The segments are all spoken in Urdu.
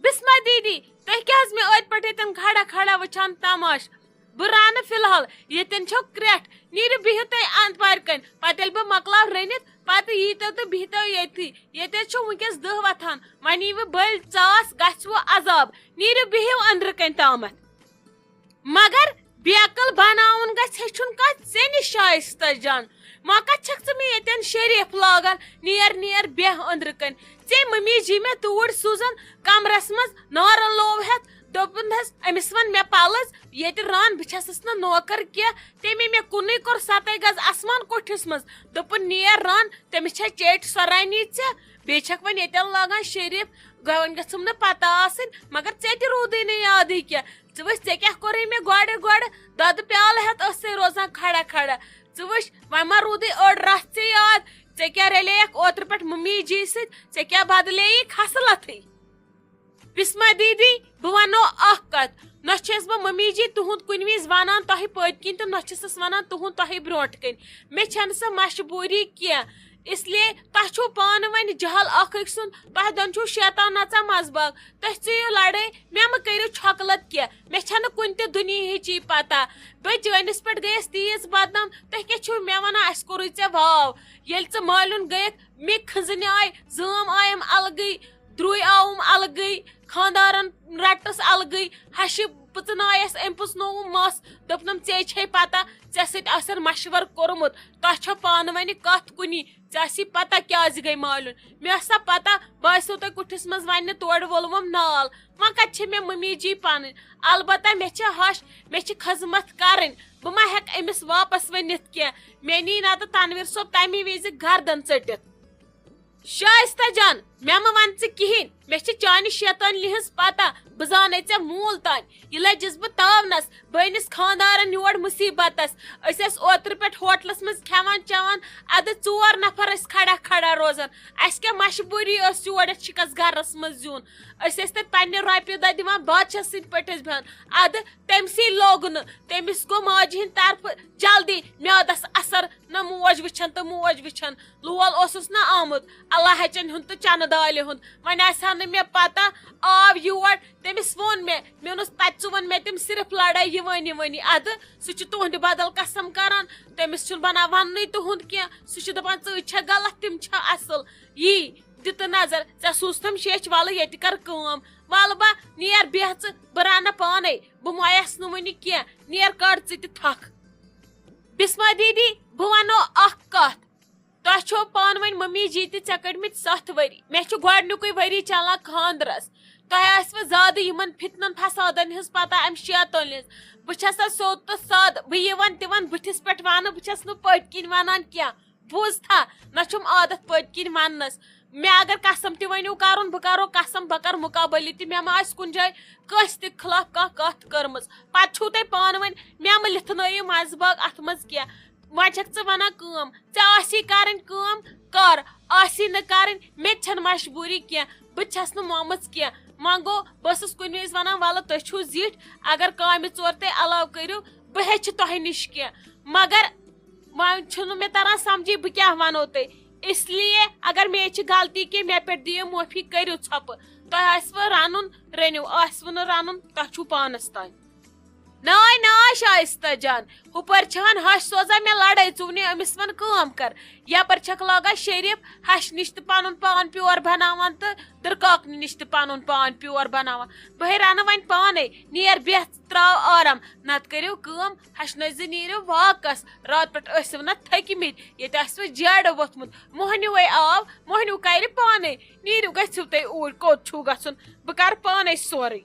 بسما دیدی تُہۍ کیٛازِ مےٚ أتۍ پٮ۪ٹھ ییٚتٮ۪ن کھڑا کھڑا وٕچھان تماش بہٕ رانہٕ فی الحال ییٚتٮ۪ن چھو کرٛٮ۪ٹھ نیٖرِو بِہِو تُہۍ اَنٛد پارِ کَنۍ پَتہٕ ییٚلہِ بہٕ مۄکلاو رٔنِتھ پَتہٕ ییٖتو تہٕ بِہتو ییٚتھی ییٚتہِ حظ چھُ وٕنکٮ۪س 10 وۄتھان وۄنۍ ییٖوٕ بٔلۍ ژاس گژھوٕ عذاب نیٖرِو بِہِو أنٛدرٕ کَنۍ تامَتھ مگر بیکٕل بناوُن گژھِ ہیٚچھُن کانٛہہ ژےٚ نِش شایستہ جان وۄنۍ کَتھ چھکھ ژٕ مےٚ ییٚتٮ۪ن شریٖف لاگان نیر بیٚہہ أنٛدرٕ کَنۍ ژےٚ مٔمی جی مےٚ توٗرۍ سوٗزان کمرس منٛز نارن لوو ہٮ۪تھ دوٚپُن حظ أمِس وَن مےٚ پَلٕز ییٚتہِ ران بہٕ چھَسَس نہٕ نوکر کینٛہہ تٔمی مےٚ کُنُے کوٚر 7 گز اَسمان کوٹھِس منٛز دوٚپُن نیر ران تٔمِس چھےٚ چیٹہِ سۄرانی ژےٚ بیٚیہِ چھکھ وۄنۍ ییٚتٮ۪ن لاگان شریٖف وۄنۍ گژھُم نہٕ پتہ آسٕنۍ مگر ژےٚ تہِ روٗدٕے نہٕ یادٕے کینٛہہ ژٕ وٕچھ ژےٚ کیٛاہ کوٚرُے مےٚ گۄڈٕ دۄدٕ پیالہٕ ہٮ۪تھ ٲسٕے روزان کھڑا کھڑا ژٕ وٕچھ وۄنۍ ما روٗدٕے أڑ رژھ ژےٚ یاد ژےٚ کیٛاہ رلییکھ اوترٕ پٮ۪ٹھ ممی جی سۭتۍ ژےٚ کیٛاہ بدلییی خصلتھٕے بسما دیدی بہٕ وَنو اکھ کتھ نہ چھَس بہٕ ممی جی تُہُنٛد کُنہِ وِزِ وَنان تۄہہِ پٔتۍ کِنۍ تہٕ نہ چھَسس وَنان تُہُنٛد تۄہہِ برونٛٹھ کَنۍ مےٚ چھَنہٕ سۄ مجبوٗری کینٛہہ اسلیے تۄہہِ چھُو پانہٕ وۄنۍ جہل اکھ أکۍ سُنٛد تۄہہِ دۄن چھُو شیطان نژان منٛزباگ تُہۍ ژٕیِو لڑٲے مےٚ مہٕ کٔرِو چھۄکلت کینٛہہ مےٚ چھنہٕ کُنہِ تہِ دُنہِچی پتہ بہٕ چٲنِس پٮ۪ٹھ گٔیَس تیٖژ بدنام تُہۍ کیٛاہ چھِو مےٚ ونان اَسہِ کوٚرُے ژےٚ واو ییٚلہِ ژٕ مٲلِیُن گٔیَکھ مےٚ کھٕنزنہِ آیہِ زٲم آیَم الگٕے درٛوے آوُم الگٕے خاندارن رٹس الگٕے ہشہِ پٕژنایس أمۍ پٕژنووُم مس دوٚپنم ژےٚ چھے پتہ ژےٚ سۭتۍ آسن مشور کوٚرمُت تۄہہِ چھو پانہٕ ؤنہِ کتھ کُنی ژےٚ آسی پتہ کیٛازِ گٔے مٲلِیُن مےٚ ٲس سا پتہ بہٕ ٲسِو تۄہہِ کُٹھِس منٛز وننہِ تورٕ وولوم نال وۄنۍ کتہِ چھِ مےٚ ممی جی پنٕنۍ البتہ مےٚ چھِ ہش مےٚ چھِ خٔذمت کرٕنۍ بہٕ ما ہٮ۪کہٕ أمِس واپس ؤنِتھ کینٛہہ مےٚ نی نتہٕ تنویٖر صٲب تمہِ وِزِ گردن ژٔٹِتھ شایستہ جان مےٚ مہ ون ژٕ کِہینۍ مےٚ چھِ چانہِ شیطٲنی ہٕنٛز پتہ بہٕ زانے ژےٚ موٗل تانۍ یہِ لٔجِس بہٕ تاونس بہٕ أنِس خاندارن یور مُصیبتس أسۍ ٲسۍ اوترٕ پٮ۪ٹھ ہوٹلس منٛز کھٮ۪وان چٮ۪وان ادٕ 4 نفر ٲسۍ کھڑا کھڑا روزان اسہِ کیٛاہ مجبوٗری ٲس یور یتھ شِکس گرس منٛز یُن أسۍ ٲسۍ تتہِ پننہِ رۄپیہِ دہ دِوان بادشاہ سٕنٛدۍ پٲٹھۍ ٲسۍ بیٚہوان ادٕ تٔمسٕے لوٚگ نہٕ تٔمِس گوٚو ماجہِ ہٕنٛدِ طرفہٕ جلدی میادس اثر نہ موج وٕچھان تہٕ موج وٕچھان لول اوسُس نہ آمُت اللہ ہچن ہُنٛد تہٕ چنہٕ دالہِ ہُنٛد وۄنۍ آسہِ ہا نہٕ مےٚ پتہ آو یور تٔمِس ووٚن مےٚ اوٚنُس تتہِ ژٕ ووٚن مےٚ تٔمۍ صرف لڑٲے یِوٲنی ادٕ سُہ چھُ تُہنٛدِ بدل قسم کران تٔمِس چھُنہٕ بنان وننُے تُہُنٛد کینٛہہ سُہ چھُ دپان ژٕ چھےٚ غلط تِم چھےٚ اصل یی دِتہٕ نظر ژےٚ سوٗزتھم شیچھ وَلہٕ ییٚتہِ کر کٲم وَلہٕ با نیر بیٚہہ ژٕ بہٕ رنہٕ پانے بہٕ مویس نہٕ وُنہِ کینٛہہ نیر کڑ ژٕ تہِ تھکھ بسما دیدی بہٕ ونو اکھ کتھ تۄہہِ چھو پانہٕ ؤنۍ ممی جی تہِ ژےٚ کٔڑمٕتۍ 7 ؤری مےٚ چھُ گۄڈنیُکُے ؤری چلان خاندرس تۄہہِ آسوٕ زیادٕ یِمن فِتنن فسادن ہٕنٛز پتہ امہِ شیطٲنۍ ہٕنٛز بہٕ چھسا سیوٚد تہٕ سادٕ بہٕ یِوان تِمن بٕتھِس پٮ۪ٹھ ونہٕ بہٕ چھس نہٕ پٔتۍ کِنۍ ونان کینٛہہ بوٗزتھا نہ چھُم عادت پٔتۍ کِنۍ وننس مےٚ اگر قسم تہِ ؤنِو کرُن بہٕ کرو قسم بہٕ کرٕ مُقابلہٕ تہِ مےٚ ما آسہِ کُنہِ جایہِ کٲنٛسہِ تہِ خٕلاف کانٛہہ کتھ کٔرمٕژ پتہٕ چھُو تۄہہِ پانہٕ ؤنۍ مےٚ مہ لِتھنٲیِو منٛزباگ اتھ منٛز کینٛہہ وۄنۍ چھکھ ژٕ ونان کٲم ژےٚ آسی کرٕنۍ کٲم کر آسی نہٕ کرٕنۍ مےٚ تہِ چھنہٕ مجبوٗری کینٛہہ بہٕ تہِ چھس نہٕ مومٕژ کینٛہہ وۄنۍ گوٚو بہٕ ٲسٕس کُنہِ وِزِ ونان ولہٕ تُہۍ چھِو زِٹھۍ اگر کامہِ ژور تُہۍ علاوٕ کٔرِو بہٕ ہیٚچھِ تۄہہِ نِش کینٛہہ مگر وۄنۍ چھُنہٕ مےٚ تران سمجھی بہٕ کیٛاہ ونو تۄہہِ اس لیے اگر مےٚ چھِ غلطی کینٛہہ مےٚ پٮ۪ٹھ دِیِو معٲفی کٔرِو ژھۄپہٕ تۄہہِ آسوٕ رنُن رٔنِو آسوٕ نہٕ رنُن تۄہہِ چھُو پانس تانۍ ناے شایستہ جان ہُپٲرۍ چھہن ہش سوزان مےٚ لڑٲے ژٕ وَنہِ أمِس وَن کٲم کر یپٲرۍ چھکھ لاگان شریٖف ہش نِش تہِ پنُن پان پیور بناوان تہٕ دٕرکاکنہِ نِش تہِ پنُن پان پیور بناوان بہے رنہٕ وۄنۍ پانے نیر بیٚہہ تراو آرام نتہٕ کٔرِو کٲم ہشنٲے زِ نیٖرِو واکس راتہٕ پٮ۪ٹھ ٲسِو نہ تھٔکۍمٕتۍ ییٚتہِ آسوٕ جیڈٕ ووٚتھمُت موہنیوٗے آو موہنیوٗ کرِ پانے نیٖرِو گٔژھِو تُہۍ اوٗرۍ کوٚت چھُو گژھُن بہٕ کرٕ پانے سورُے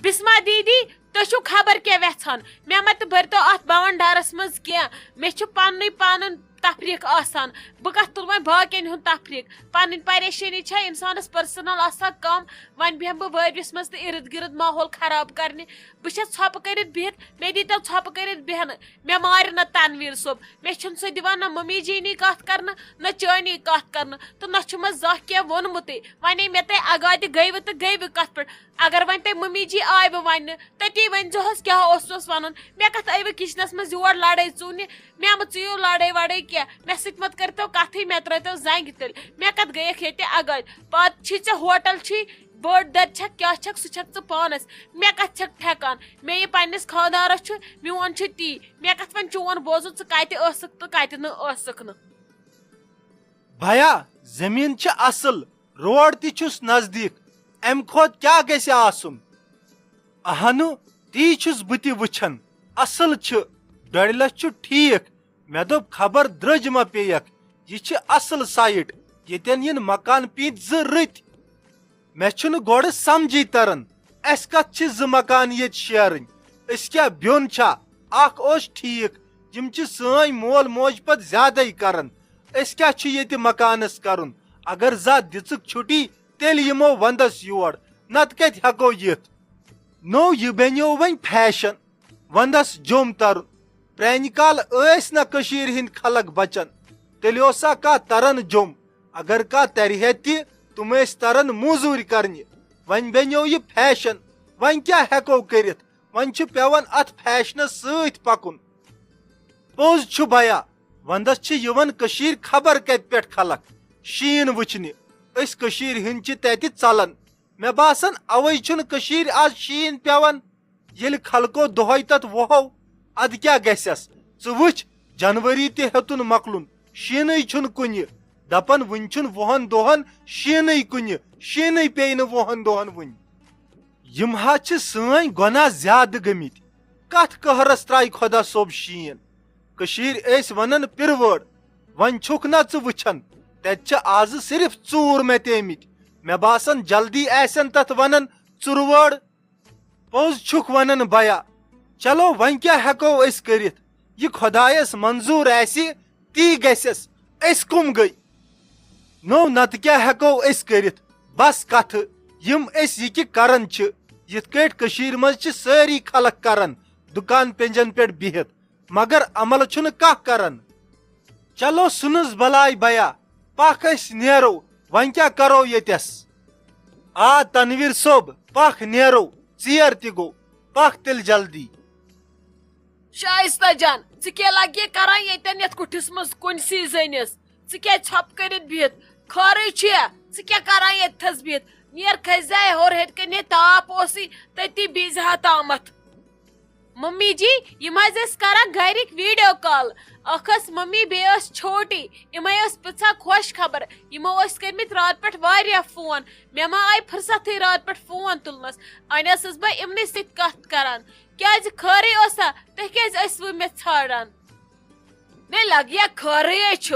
بسما دیدی تُہۍ چھِو خبر کیٛاہ ویژھان مےٚ ما تہِ بٔرۍتو اتھ بونڈارس منٛز کینٛہہ مےٚ چھُ پننُے پنُن تفریٖق آسان بہٕ کتھ تُلہٕ وۄنۍ باقین ہُنٛد تفریٖق پنٕنۍ پریشٲنی چھےٚ انسانس پٔرسنل آسان کم وۄنۍ بیٚہمہٕ بہٕ وٲرِوِس منٛز تہٕ ارد گرد ماحول خراب کرنہِ بہٕ چھس ژھۄپہٕ کٔرِتھ بِہِتھ مےٚ دیٖتو ژھۄپہٕ کٔرِتھ بیٚہنہٕ مےٚ مارِ نہ تنویٖر صٲب مےٚ چھُنہٕ سُہ دِوان نہ ممی جیٖنی کتھ کرنہٕ نہ چٲنی کتھ کرنہٕ تہٕ نہ چھُ مےٚ زانٛہہ کینٛہہ ووٚنمُتٕے وۄنۍ مےٚ تۄہہِ اگادِ گٔیوٕ تہٕ گٔیوٕ کتھ پٮ۪ٹھ اگر وۄنۍ تۄہہِ ممی جی آیوٕ وننہِ تٔتی ؤنۍزِہوس کیٛاہ اوسُس ونُن مےٚ کتھ آیوٕ کچنس منٛز یور لڑٲے ژوٗنہِ مےٚ مہ ژٕیِو لڑٲے وڑٲے کینٛہہ مےٚ سۭتۍ مت کٔرۍتو کتھٕے مےٚ ترٲیتو زنگہِ تیٚلہِ مےٚ کتھ گٔیکھ ییٚتہِ اگادِ پتہٕ چھی ژےٚ ہوٹل چھی بٔڑ دَرِ چھکھ کیٛاہ چھکھ سُہ چھکھ ژٕ پانَس مےٚ کَتھ چھکھ ٹھیکان مےٚ یہِ پنٛنِس خانٛدارَس چھُ میون چھُ تی مےٚ کَتھ وۄنۍ چون بوزُن ژٕ کَتہِ ٲسٕکھ تہٕ کَتہِ نہٕ ٲسٕکھ نہٕ بھیا زمیٖن چھِ اصٕل روڈ تہِ چھُس نزدیٖک امہِ کھۄتہٕ کیٛاہ گژھِ آسُن اہنُ تی چھُس بہٕ تہِ وٕچھان اصٕل چھُ 2.5 لچھ چھُ ٹھیٖک مےٚ دوٚپ خبر درٛج ما پیٚیَکھ یہِ چھِ اصٕل سایٹ ییٚتٮ۪ن یِن مکان پیٖنتۍ 2 رٕتۍ مےٚ چھُنہٕ گۄڈٕ سمجھی تران اَسہِ کتھ چھِ 2 مکان ییٚتہِ شیرٕنۍ أسۍ کیٛاہ بیوٚن چھا اکھ اوس ٹھیٖک یِم چھِ سٲنۍ مول موج پتہٕ زیادَے کران أسۍ کیٛاہ چھُ ییٚتہِ مکانس کرُن اگر زا دِژٕکھ چھُٹی تیٚلہِ یِمو ونٛدس یور نتہٕ کتہِ ہٮ۪کو یِتھ نوٚو یہِ بنیو وۄنۍ فیشن ونٛدس جوٚم ترُن پرانہِ کالہٕ ٲسۍ نہ کٔشیٖرِ ہٕنٛدۍ خلق بچان تیٚلہِ اوسا کانٛہہ تران جوٚم اگر کانٛہہ ترِ ہے تہِ تِم ٲسۍ تران موٚزوٗرۍ کرنہِ وۄنۍ بنیو یہِ فیشن وۄنۍ کیٛاہ ہٮ۪کو کٔرِتھ وۄنۍ چھُ پیوان اتھ فیشنس سۭتۍ پکُن پوٚز چھُ بیا ونٛدس چھِ یِوان کٔشیٖرِ خبر کتہِ پٮ۪ٹھ خلق شیٖن وٕچھنہِ أسۍ کٔشیٖرِ ہٕنٛدۍ چھِ تتہِ ژلان مےٚ باسان اوے چھُنہٕ کٔشیٖرِ آز شیٖن پیوان ییٚلہِ خلقو دۄہے تتھ ووہو ادٕ کیٛاہ گژھٮ۪س ژٕ وٕچھ جنؤری تہِ ہیوٚتُن مۄکلُن شیٖنٕے چھُنہٕ کُنہِ دپان وُنہِ چھُنہٕ 2 دۄہن شیٖنٕے کُنہِ شیٖنٕے پیٚیہِ نہٕ 2 دۄہن وُنہِ یِم حظ چھِ سٲنۍ گۄناہ زیادٕ گٔمٕتۍ کتھ قہرس ترٛایہِ خۄدا صٲب شیٖن کٔشیٖرِ ٲسۍ ونان پِروٲڑ وۄنۍ چھُکھ نا ژٕ وٕچھان تتہِ چھِ آزٕ صرف 4 متیمٕتۍ مےٚ باسان جلدی آسن تتھ ونان ژُروٲڑ پوٚز چھُکھ ونان بیا چلو وۄنۍ کیٛاہ ہٮ۪کو أسۍ کٔرِتھ یہِ خۄدایس منظوٗر آسہِ تی گژھٮ۪س أسۍ کُم گٔے نوٚو نتہٕ کیٛاہ ہٮ۪کو أسۍ کٔرِتھ بس کتھٕ یِم أسۍ یہِ کہِ کران چھِ یِتھ کٲٹھۍ کٔشیٖرِ منٛز چھِ سٲری خلق کران دُکان پینجن پٮ۪ٹھ بِہِتھ مگر عمل چھُنہٕ کانٛہہ کران چلو سُنٕز بلاے بیا پکھ أسۍ نیرو وۄنۍ کیٛاہ کرو ییٚتٮ۪س آ تنویٖر صٲب پکھ نیرو ژیر تہِ گوٚو پکھ تیٚلہِ جلدی شائستہ جان ژٕ کیٛاہ لگہِ کران ییٚتٮ۪ن یتھ کُٹھِس منٛز کُنسٕے زٔنِس ژٕ کیٛازِ ژھۄپہٕ کٔرِتھ بِہِتھ خٲرٕے چھُیا ژٕ کیٛاہ کران ییٚتھس بِہِتھ نیر کھسہِ زاے ہور ہیٚرِ کَنہِ تاپھ اوسُے تٔتی بِہزِ ہا تامتھ ممی جی یِم حظ ٲسۍ کران گرِکۍ ویڈیو کال اکھ ٲس ممی بیٚیہِ ٲس چھوٹی یِمے ٲس پِژھان خۄش خبر یِمو ٲسۍ کٔرمٕتۍ راتہٕ پٮ۪ٹھ واریاہ فون مےٚ ما آیہِ فُرصتھٕے راتہٕ پٮ۪ٹھ فون تُلنس وۄنۍ ٲسٕس بہٕ یِمنٕے سۭتۍ کتھ کران کیٛازِ خٲرٕے اوسا تُہۍ کیٛازِ ٲسوٕ مےٚ ژھانڈان مےٚ لگیا خٲرٕے چھُ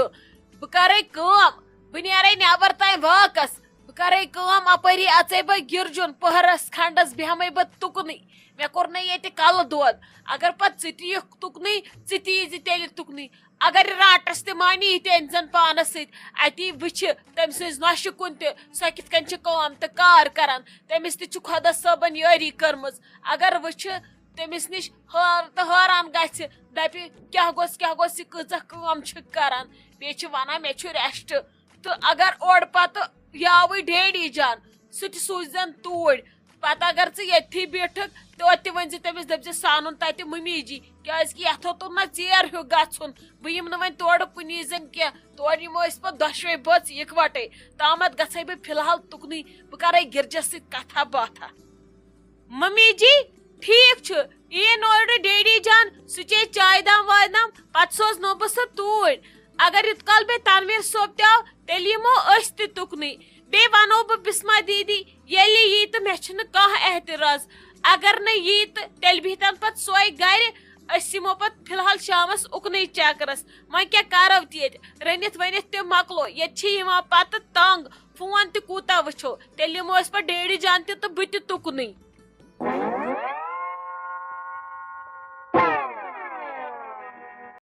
بہٕ کرے کٲم بہٕ نیرے نٮ۪بر تام واکس بہٕ کرے کٲم اپٲری اژے بہٕ گِرجُن پٔہرس کھنڈس بیہمے بہٕ تُکنٕے مےٚ کوٚر نہٕ ییٚتہِ کلہٕ دود اگر پتہٕ ژٕ تہِ یِکھ تُکنٕے ژٕ تہِ ییٖزِ تیٚلہِ تُکنٕے اگر یہِ رانٹس تہِ مانی یہِ تہِ أنۍ زن پانس سۭتۍ اتی وٕچھِ تٔمۍ سٕنٛز نۄشہِ کُن تہِ سۄ کِتھ کٔنۍ چھِ کٲم تہٕ کار کران تٔمِس تہِ چھُ خۄدا صٲبن یٲری کٔرمٕژ اگر وٕچھِ تٔمِس نِش تہٕ حٲران گژھِ دپہِ کیٛاہ گوٚژھ یہِ کۭژاہ کٲم چھِ کران بیٚیہِ چھِ ونان مےٚ چھُ ریسٹ تہٕ اگر اورٕ پتہٕ یاوٕے ڈیڈی جان سُہ تہِ سوٗززن توٗرۍ پتہٕ اگر ژٕ ییٚتھی بیٖٹھکھ توتہِ ؤنزِ تٔمِس دٔپزِ سُہ انُن تتہِ ممی جی کیٛازِ کہِ یتھ اوتُن نہ ژیر ہیوٗ گژھُن بہٕ یِمہٕ نہٕ وۄنۍ تورٕ کُنی زٔنۍ کینٛہہ تورٕ یِمو أسۍ پتہٕ دۄشوے بٲژ یِکوٹے تامتھ گژھے بہٕ فِلحال تُکنٕے بہٕ کرے گِرجس سۭتۍ کتھا باتھا ممی جی ٹھیٖک چھُ یِیِن اورٕ ڈیڈی جان سُہ چے چایہِ دام وایہِ دام پتہٕ سوزنو بہٕ سُہ توٗرۍ اگر یُت کال بیٚیہِ تنویٖر صٲب تہِ آو تیٚلہِ یِمو أسۍ تہِ تُکنٕے بیٚیہِ ونو بہٕ بسما دیدی ییٚلہِ یی تہٕ مےٚ چھُنہٕ کانٛہہ احتِراز اگر نہٕ یی تہٕ تیٚلہِ بِہتن پتہٕ سۄے گرِ أسۍ یِمو پتہٕ فِلحال شامس اُکنٕے چکرس وۄنۍ کیٛاہ کرو تہِ ییٚتہِ رٔنِتھ ؤنِتھ تہِ مۄکلو ییٚتہِ چھِ یِوان پتہٕ تنگ فون تہِ کوٗتاہ وٕچھو تیٚلہِ یِمو أسۍ پتہٕ ڈیڈی جان تہِ تہٕ بہٕ تہِ تُکنٕے